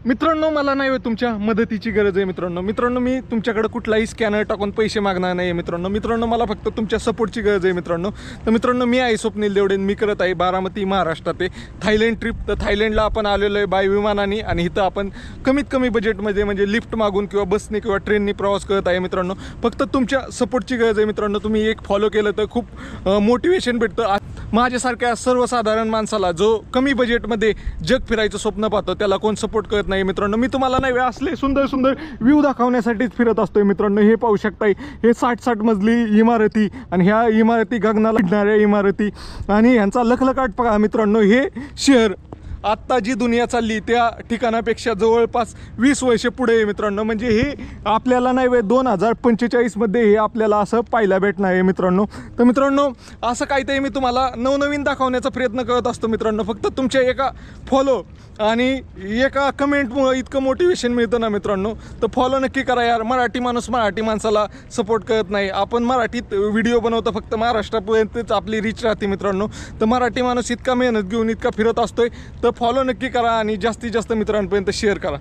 मित्रांनो, मला नाही तुमच्या मदतीची गरज आहे मित्रांनो. मी तुमच्याकडे कुठलाही स्कॅनर टाकून पैसे मागणार नाही मित्रांनो. मला फक्त तुमच्या सपोर्टची गरज आहे मित्रांनो. तर मित्रांनो, मी आहे स्वप्नील देवडे. मी करत आहे बारामती महाराष्ट्रात थायलंड ट्रिप. तर थायलंडला आपण आलेलो आहे बाय विमानाने आणि इथं आपण कमीत कमी बजेटमध्ये म्हणजे लिफ्ट मागून किंवा बसने किंवा ट्रेनने प्रवास करत आहे मित्रांनो. फक्त तुमच्या सपोर्टची गरज आहे मित्रांनो. तुम्ही एक फॉलो केलं तर खूप मोटिवेशन भेटतं. माझ्यासारख्या सर्वसाधारण माणसाला जो कमी बजेटमध्ये जग फिरायचं स्वप्न पाहतो त्याला कोण सपोर्ट करत नाही मित्रांनो. मी तुम्हाला नाही असले सुंदर सुंदर व्ह्यू दाखवण्यासाठीच फिरत असतोय मित्रांनो. हे पाहू शकताय, हे 60-60 मजली इमारती आणि ह्या इमारती गगनाला भिडणाऱ्या इमारती आणि ह्यांचा लखलखाट बघा मित्रांनो. हे शहर आत्ता जी दुनिया चालली त्या ठिकाणापेक्षा जवळपास 20 वर्षे पुढे आहे मित्रांनो. म्हणजे हे आपल्याला नाही 2045मध्ये हे आपल्याला असं पाहायला भेटणार आहे मित्रांनो. तर मित्रांनो, असं काहीतरी मी तुम्हाला नवनवीन दाखवण्याचा प्रयत्न करत असतो मित्रांनो. फक्त तुमच्या एका फॉलो आणि एका कमेंटमुळं इतकं मोटिवेशन मिळतं ना मित्रांनो. तर फॉलो नक्की करा यार. मराठी माणूस मराठी माणसाला सपोर्ट करत नाही. आपण मराठीत व्हिडिओ बनवतो, फक्त महाराष्ट्रापर्यंतच आपली रीच राहते मित्रांनो. तर मराठी माणूस इतका मेहनत घेऊन इतका फिरत असतोय. तर फॉलो नक्की करा आणि जास्तीत जास्त मित्रांपर्यंत शेअर करा.